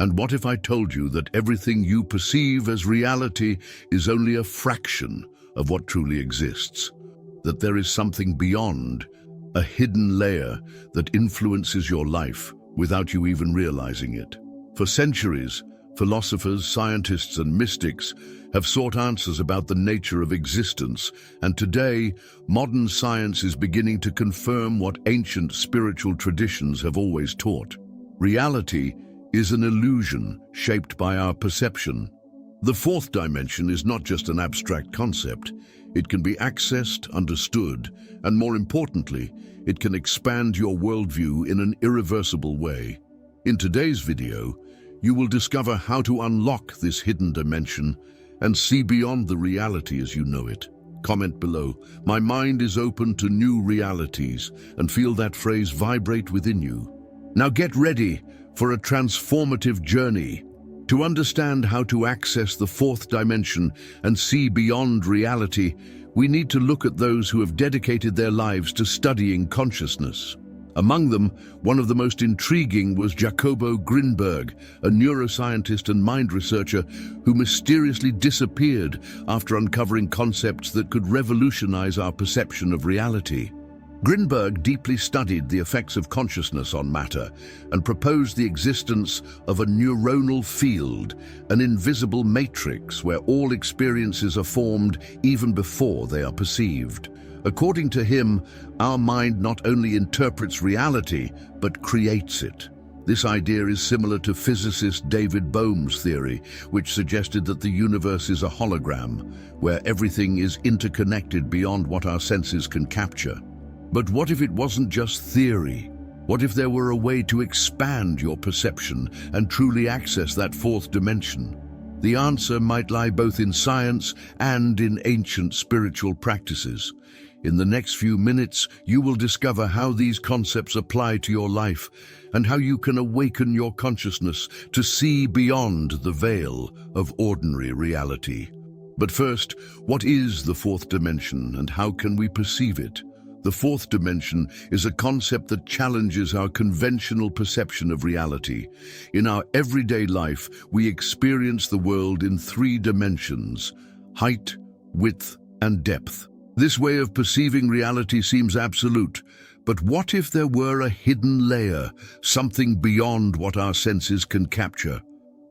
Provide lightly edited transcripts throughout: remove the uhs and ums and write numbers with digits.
And what if I told you that everything you perceive as reality is only a fraction of what truly exists? That there is something beyond, a hidden layer that influences your life without you even realizing it. For centuries, philosophers, scientists, and mystics have sought answers about the nature of existence, and today, modern science is beginning to confirm what ancient spiritual traditions have always taught. Reality is an illusion shaped by our perception. The fourth dimension is not just an abstract concept. It can be accessed, understood, and more importantly, it can expand your worldview in an irreversible way. In today's video, you will discover how to unlock this hidden dimension and see beyond the reality as you know it. Comment below, "My mind is open to new realities," and feel that phrase vibrate within you. Now get ready for a transformative journey. To understand how to access the fourth dimension and see beyond reality, we need to look at those who have dedicated their lives to studying consciousness. Among them, one of the most intriguing was Jacobo Grinberg, a neuroscientist and mind researcher who mysteriously disappeared after uncovering concepts that could revolutionize our perception of reality. Grinberg deeply studied the effects of consciousness on matter and proposed the existence of a neuronal field, an invisible matrix where all experiences are formed even before they are perceived. According to him, our mind not only interprets reality, but creates it. This idea is similar to physicist David Bohm's theory, which suggested that the universe is a hologram, where everything is interconnected beyond what our senses can capture. But what if it wasn't just theory? What if there were a way to expand your perception and truly access that fourth dimension? The answer might lie both in science and in ancient spiritual practices. In the next few minutes, you will discover how these concepts apply to your life and how you can awaken your consciousness to see beyond the veil of ordinary reality. But first, what is the fourth dimension and how can we perceive it? The fourth dimension is a concept that challenges our conventional perception of reality. In our everyday life, we experience the world in three dimensions: height, width, and depth. This way of perceiving reality seems absolute, but what if there were a hidden layer, something beyond what our senses can capture?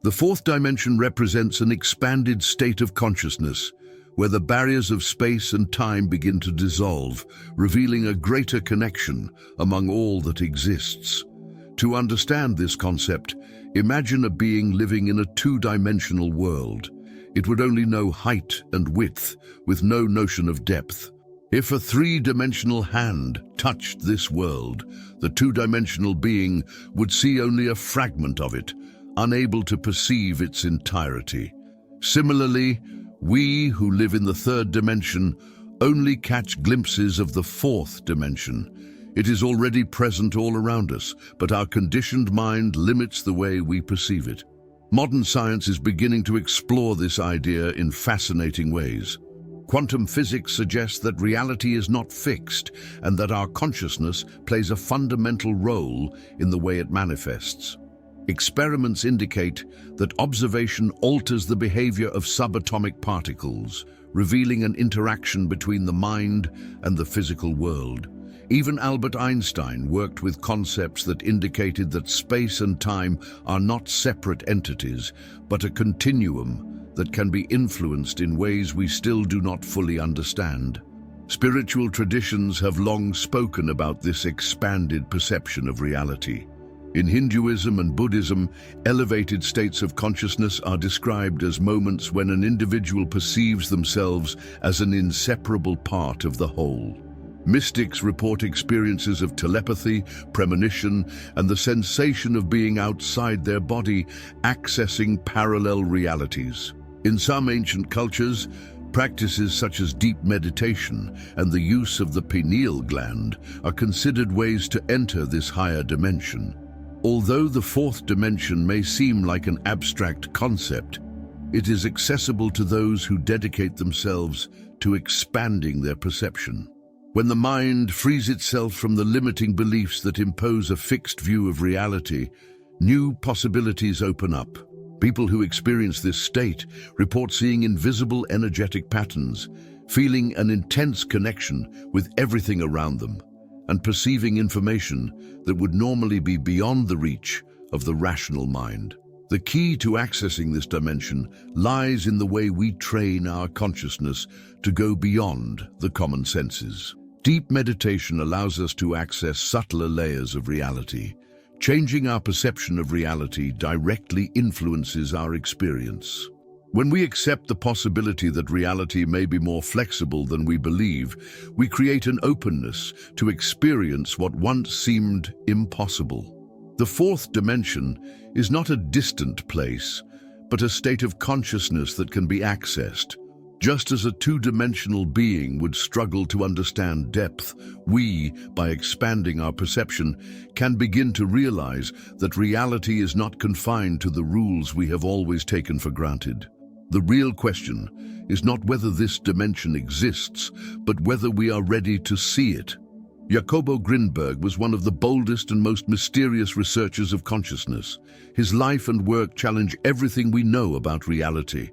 The fourth dimension represents an expanded state of consciousness, where the barriers of space and time begin to dissolve, revealing a greater connection among all that exists. To understand this concept, imagine a being living in a two-dimensional world. It would only know height and width, with no notion of depth. If a three-dimensional hand touched this world, the two-dimensional being would see only a fragment of it, unable to perceive its entirety. Similarly, we who live in the third dimension only catch glimpses of the fourth dimension. It is already present all around us, but our conditioned mind limits the way we perceive it. Modern science is beginning to explore this idea in fascinating ways. Quantum physics suggests that reality is not fixed and that our consciousness plays a fundamental role in the way it manifests. Experiments indicate that observation alters the behavior of subatomic particles, revealing an interaction between the mind and the physical world. Even Albert Einstein worked with concepts that indicated that space and time are not separate entities, but a continuum that can be influenced in ways we still do not fully understand. Spiritual traditions have long spoken about this expanded perception of reality. In Hinduism and Buddhism, elevated states of consciousness are described as moments when an individual perceives themselves as an inseparable part of the whole. Mystics report experiences of telepathy, premonition, and the sensation of being outside their body, accessing parallel realities. In some ancient cultures, practices such as deep meditation and the use of the pineal gland are considered ways to enter this higher dimension. Although the fourth dimension may seem like an abstract concept, it is accessible to those who dedicate themselves to expanding their perception. When the mind frees itself from the limiting beliefs that impose a fixed view of reality, new possibilities open up. People who experience this state report seeing invisible energetic patterns, feeling an intense connection with everything around them, and perceiving information that would normally be beyond the reach of the rational mind. The key to accessing this dimension lies in the way we train our consciousness to go beyond the common senses. Deep meditation allows us to access subtler layers of reality. Changing our perception of reality directly influences our experience. When we accept the possibility that reality may be more flexible than we believe, we create an openness to experience what once seemed impossible. The fourth dimension is not a distant place, but a state of consciousness that can be accessed. Just as a two-dimensional being would struggle to understand depth, we, by expanding our perception, can begin to realize that reality is not confined to the rules we have always taken for granted. The real question is not whether this dimension exists, but whether we are ready to see it. Jacobo Grinberg was one of the boldest and most mysterious researchers of consciousness. His life and work challenge everything we know about reality,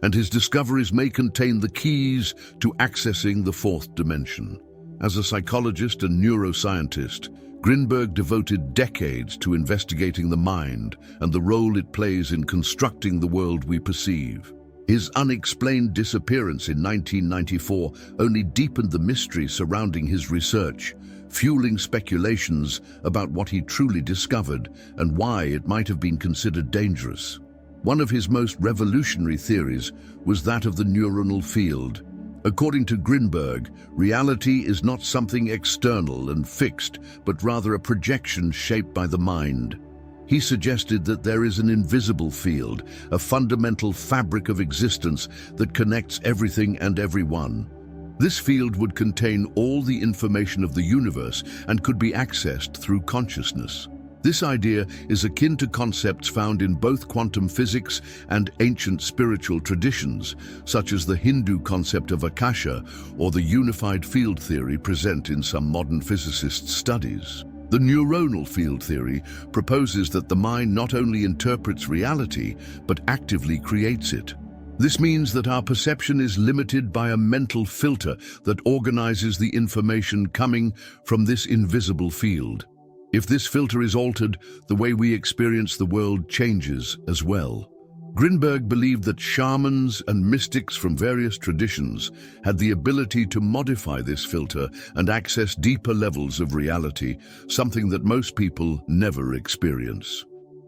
and his discoveries may contain the keys to accessing the fourth dimension. As a psychologist and neuroscientist, Grinberg devoted decades to investigating the mind and the role it plays in constructing the world we perceive. His unexplained disappearance in 1994 only deepened the mystery surrounding his research, fueling speculations about what he truly discovered and why it might have been considered dangerous. One of his most revolutionary theories was that of the neuronal field. According to Grinberg, reality is not something external and fixed, but rather a projection shaped by the mind. He suggested that there is an invisible field, a fundamental fabric of existence that connects everything and everyone. This field would contain all the information of the universe and could be accessed through consciousness. This idea is akin to concepts found in both quantum physics and ancient spiritual traditions, such as the Hindu concept of Akasha or the unified field theory present in some modern physicists' studies. The neuronal field theory proposes that the mind not only interprets reality, but actively creates it. This means that our perception is limited by a mental filter that organizes the information coming from this invisible field. If this filter is altered, the way we experience the world changes as well. Grinberg believed that shamans and mystics from various traditions had the ability to modify this filter and access deeper levels of reality, something that most people never experience.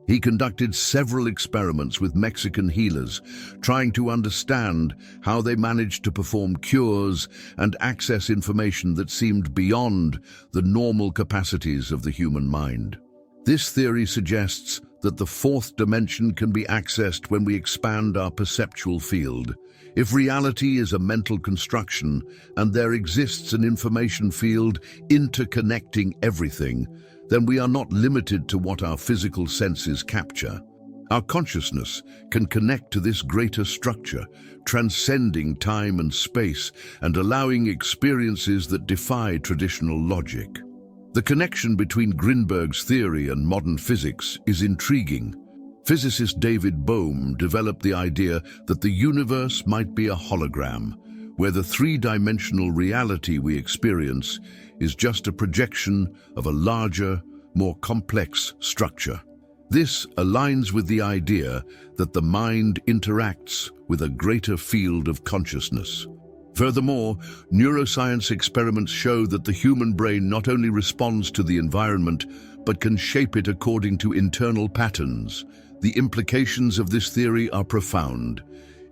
He conducted several experiments with Mexican healers, trying to understand how they managed to perform cures and access information that seemed beyond the normal capacities of the human mind. This theory suggests that the fourth dimension can be accessed when we expand our perceptual field. If reality is a mental construction and there exists an information field interconnecting everything, then we are not limited to what our physical senses capture. Our consciousness can connect to this greater structure, transcending time and space and allowing experiences that defy traditional logic. The connection between Grinberg's theory and modern physics is intriguing. Physicist David Bohm developed the idea that the universe might be a hologram, where the three-dimensional reality we experience is just a projection of a larger, more complex structure. This aligns with the idea that the mind interacts with a greater field of consciousness. Furthermore, neuroscience experiments show that the human brain not only responds to the environment, but can shape it according to internal patterns. The implications of this theory are profound.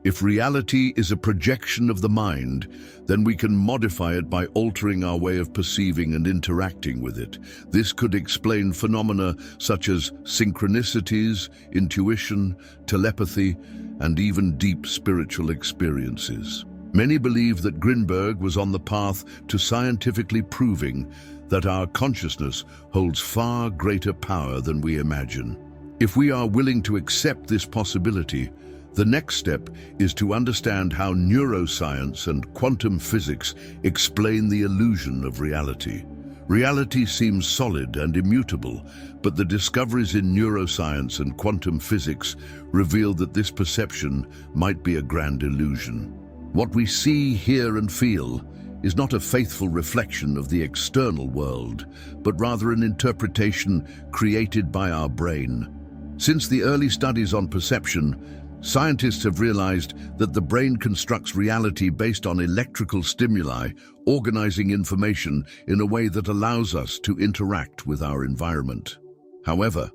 If reality is a projection of the mind, then we can modify it by altering our way of perceiving and interacting with it. This could explain phenomena such as synchronicities, intuition, telepathy, and even deep spiritual experiences. Many believe that Grinberg was on the path to scientifically proving that our consciousness holds far greater power than we imagine. If we are willing to accept this possibility, the next step is to understand how neuroscience and quantum physics explain the illusion of reality. Reality seems solid and immutable, but the discoveries in neuroscience and quantum physics reveal that this perception might be a grand illusion. What we see, hear, and feel is not a faithful reflection of the external world, but rather an interpretation created by our brain. Since the early studies on perception, scientists have realized that the brain constructs reality based on electrical stimuli, organizing information in a way that allows us to interact with our environment. However,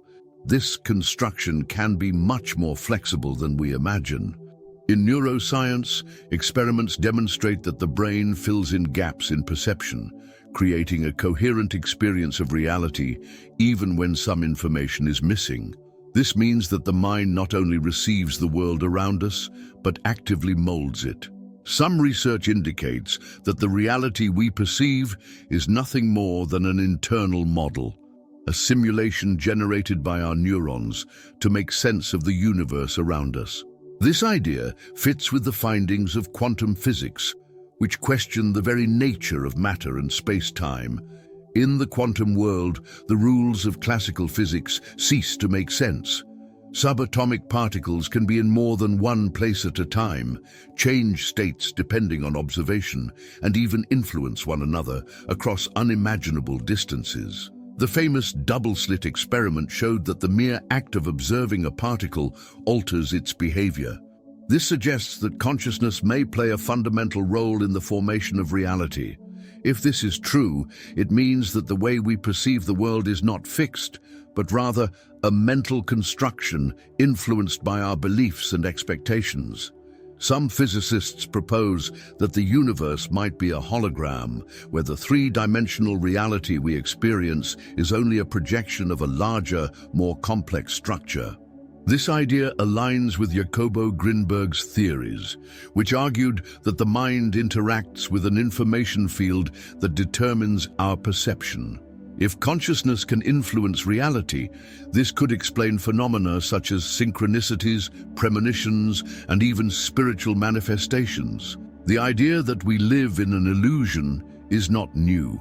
this construction can be much more flexible than we imagine. In neuroscience, experiments demonstrate that the brain fills in gaps in perception, creating a coherent experience of reality even when some information is missing. This means that the mind not only receives the world around us, but actively molds it. Some research indicates that the reality we perceive is nothing more than an internal model, a simulation generated by our neurons to make sense of the universe around us. This idea fits with the findings of quantum physics, which question the very nature of matter and space-time. In the quantum world, the rules of classical physics cease to make sense. Subatomic particles can be in more than one place at a time, change states depending on observation, and even influence one another across unimaginable distances. The famous double-slit experiment showed that the mere act of observing a particle alters its behavior. This suggests that consciousness may play a fundamental role in the formation of reality. If this is true, it means that the way we perceive the world is not fixed, but rather a mental construction influenced by our beliefs and expectations. Some physicists propose that the universe might be a hologram, where the three-dimensional reality we experience is only a projection of a larger, more complex structure. This idea aligns with Jacobo Grinberg's theories, which argued that the mind interacts with an information field that determines our perception. If consciousness can influence reality, this could explain phenomena such as synchronicities, premonitions, and even spiritual manifestations. The idea that we live in an illusion is not new.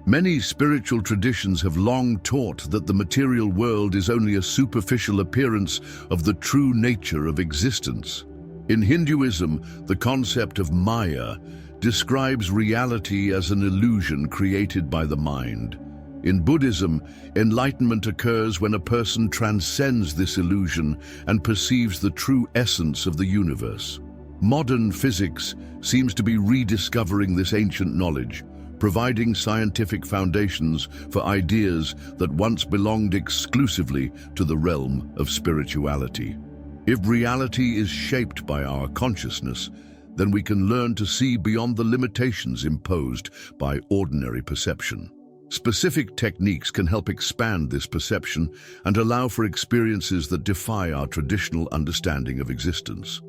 Many spiritual traditions have long taught that the material world is only a superficial appearance of the true nature of existence. In Hinduism, the concept of Maya describes reality as an illusion created by the mind. In Buddhism, enlightenment occurs when a person transcends this illusion and perceives the true essence of the universe. Modern physics seems to be rediscovering this ancient knowledge, providing scientific foundations for ideas that once belonged exclusively to the realm of spirituality. If reality is shaped by our consciousness, then we can learn to see beyond the limitations imposed by ordinary perception. Specific techniques can help expand this perception and allow for experiences that defy our traditional understanding of existence.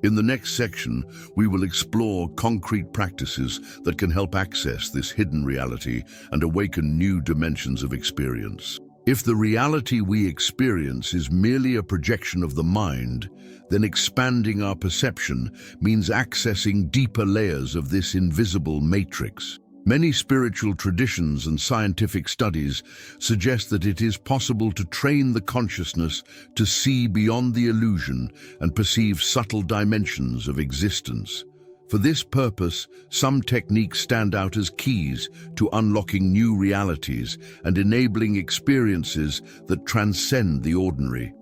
In the next section, we will explore concrete practices that can help access this hidden reality and awaken new dimensions of experience. If the reality we experience is merely a projection of the mind, then expanding our perception means accessing deeper layers of this invisible matrix. Many spiritual traditions and scientific studies suggest that it is possible to train the consciousness to see beyond the illusion and perceive subtle dimensions of existence. For this purpose, some techniques stand out as keys to unlocking new realities and enabling experiences that transcend the ordinary.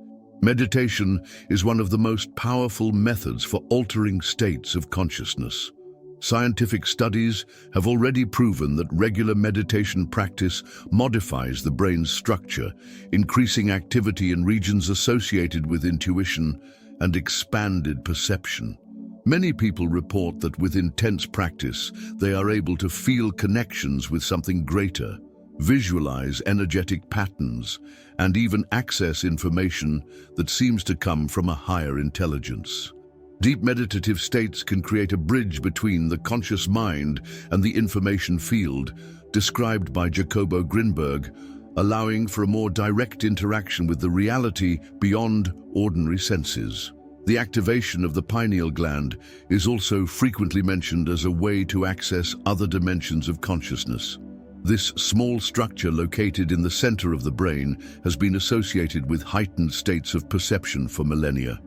Meditation is one of the most powerful methods for altering states of consciousness. Scientific studies have already proven that regular meditation practice modifies the brain's structure, increasing activity in regions associated with intuition and expanded perception. Many people report that with intense practice, they are able to feel connections with something greater, visualize energetic patterns, and even access information that seems to come from a higher intelligence. Deep meditative states can create a bridge between the conscious mind and the information field, described by Jacobo Grinberg, allowing for a more direct interaction with the reality beyond ordinary senses. The activation of the pineal gland is also frequently mentioned as a way to access other dimensions of consciousness. This small structure located in the center of the brain has been associated with heightened states of perception for millennia.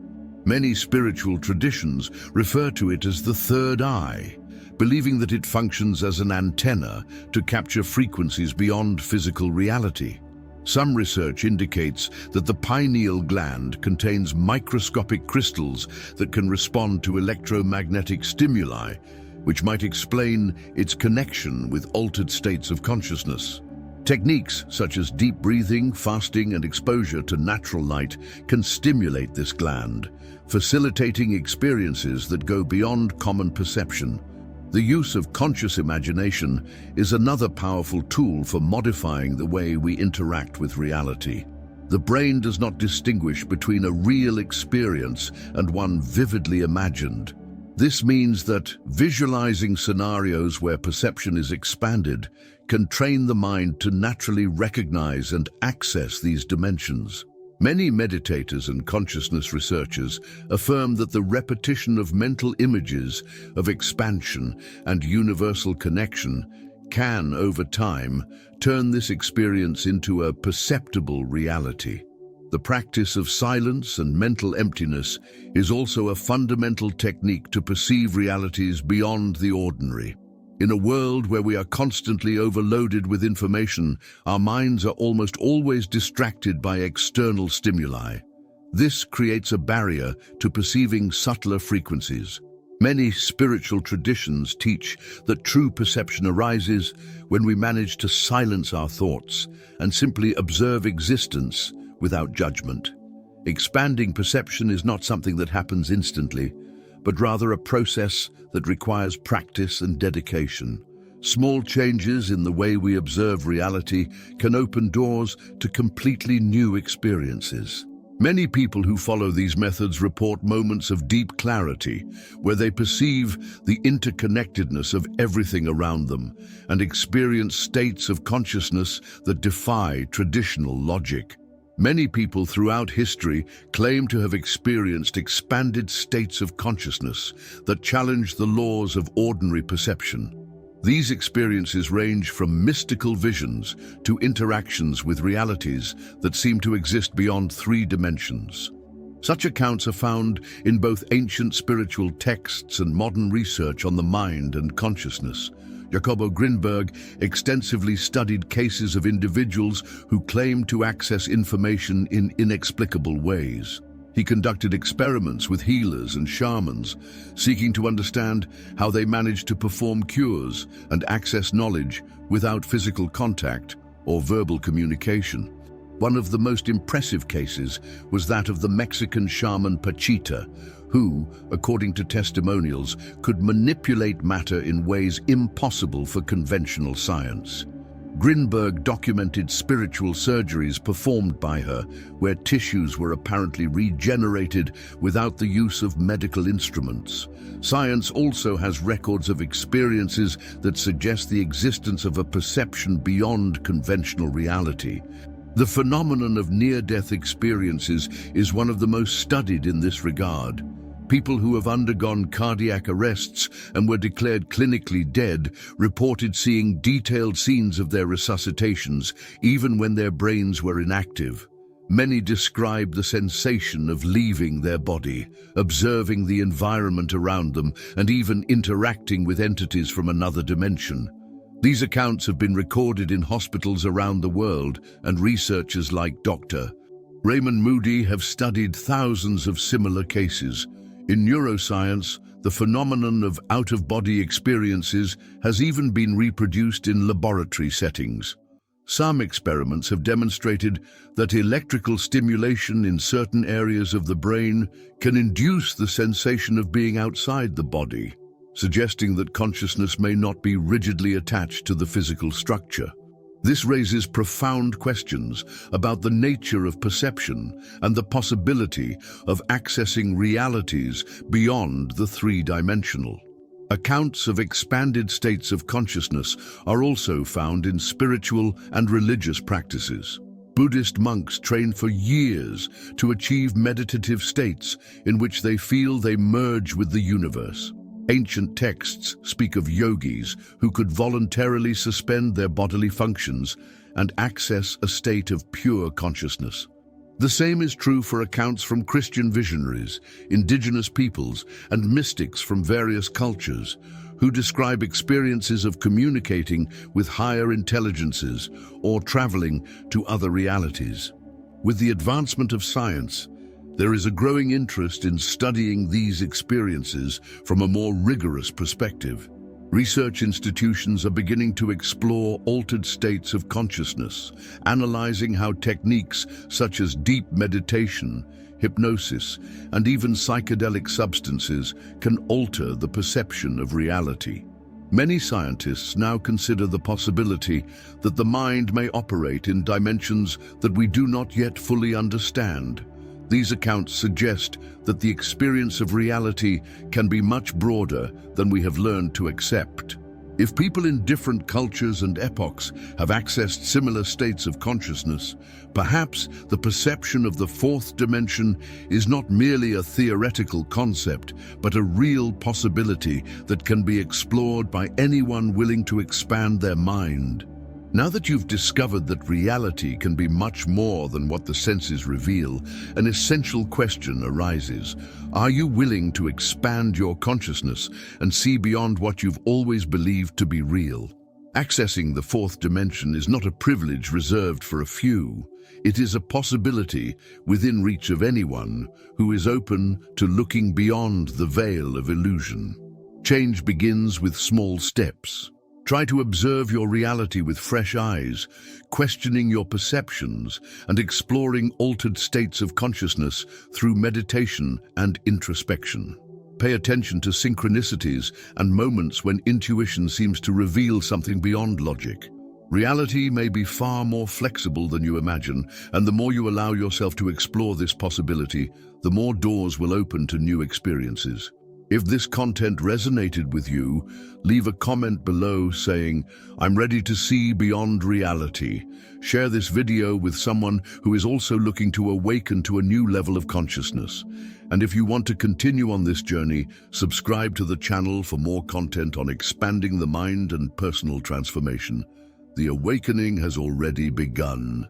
Many spiritual traditions refer to it as the third eye, believing that it functions as an antenna to capture frequencies beyond physical reality. Some research indicates that the pineal gland contains microscopic crystals that can respond to electromagnetic stimuli, which might explain its connection with altered states of consciousness. Techniques such as deep breathing, fasting, and exposure to natural light can stimulate this gland, facilitating experiences that go beyond common perception. The use of conscious imagination is another powerful tool for modifying the way we interact with reality. The brain does not distinguish between a real experience and one vividly imagined. This means that visualizing scenarios where perception is expanded can train the mind to naturally recognize and access these dimensions. Many meditators and consciousness researchers affirm that the repetition of mental images of expansion and universal connection can, over time, turn this experience into a perceptible reality. The practice of silence and mental emptiness is also a fundamental technique to perceive realities beyond the ordinary. In a world where we are constantly overloaded with information, our minds are almost always distracted by external stimuli. This creates a barrier to perceiving subtler frequencies. Many spiritual traditions teach that true perception arises when we manage to silence our thoughts and simply observe existence without judgment. Expanding perception is not something that happens instantly, but rather a process that requires practice and dedication. Small changes in the way we observe reality can open doors to completely new experiences. Many people who follow these methods report moments of deep clarity, where they perceive the interconnectedness of everything around them and experience states of consciousness that defy traditional logic. Many people throughout history claim to have experienced expanded states of consciousness that challenge the laws of ordinary perception. These experiences range from mystical visions to interactions with realities that seem to exist beyond 3 dimensions. Such accounts are found in both ancient spiritual texts and modern research on the mind and consciousness. Jacobo Grinberg extensively studied cases of individuals who claimed to access information in inexplicable ways. He conducted experiments with healers and shamans, seeking to understand how they managed to perform cures and access knowledge without physical contact or verbal communication. One of the most impressive cases was that of the Mexican shaman Pachita, who, according to testimonials, could manipulate matter in ways impossible for conventional science. Grinberg documented spiritual surgeries performed by her, where tissues were apparently regenerated without the use of medical instruments. Science also has records of experiences that suggest the existence of a perception beyond conventional reality. The phenomenon of near-death experiences is one of the most studied in this regard. People who have undergone cardiac arrests and were declared clinically dead reported seeing detailed scenes of their resuscitations, even when their brains were inactive. Many described the sensation of leaving their body, observing the environment around them, and even interacting with entities from another dimension. These accounts have been recorded in hospitals around the world, and researchers like Dr. Raymond Moody have studied thousands of similar cases. In neuroscience, the phenomenon of out-of-body experiences has even been reproduced in laboratory settings. Some experiments have demonstrated that electrical stimulation in certain areas of the brain can induce the sensation of being outside the body, suggesting that consciousness may not be rigidly attached to the physical structure. This raises profound questions about the nature of perception and the possibility of accessing realities beyond the 3-dimensional. Accounts of expanded states of consciousness are also found in spiritual and religious practices. Buddhist monks train for years to achieve meditative states in which they feel they merge with the universe. Ancient texts speak of yogis who could voluntarily suspend their bodily functions and access a state of pure consciousness. The same is true for accounts from Christian visionaries, indigenous peoples, and mystics from various cultures, who describe experiences of communicating with higher intelligences or traveling to other realities. With the advancement of science, there is a growing interest in studying these experiences from a more rigorous perspective. Research institutions are beginning to explore altered states of consciousness, analyzing how techniques such as deep meditation, hypnosis, and even psychedelic substances can alter the perception of reality. Many scientists now consider the possibility that the mind may operate in dimensions that we do not yet fully understand. These accounts suggest that the experience of reality can be much broader than we have learned to accept. If people in different cultures and epochs have accessed similar states of consciousness, perhaps the perception of the fourth dimension is not merely a theoretical concept, but a real possibility that can be explored by anyone willing to expand their mind. Now that you've discovered that reality can be much more than what the senses reveal, an essential question arises. Are you willing to expand your consciousness and see beyond what you've always believed to be real? Accessing the fourth dimension is not a privilege reserved for a few. It is a possibility within reach of anyone who is open to looking beyond the veil of illusion. Change begins with small steps. Try to observe your reality with fresh eyes, questioning your perceptions and exploring altered states of consciousness through meditation and introspection. Pay attention to synchronicities and moments when intuition seems to reveal something beyond logic. Reality may be far more flexible than you imagine, and the more you allow yourself to explore this possibility, the more doors will open to new experiences. If this content resonated with you, leave a comment below saying, "I'm ready to see beyond reality." Share this video with someone who is also looking to awaken to a new level of consciousness. And if you want to continue on this journey, subscribe to the channel for more content on expanding the mind and personal transformation. The awakening has already begun.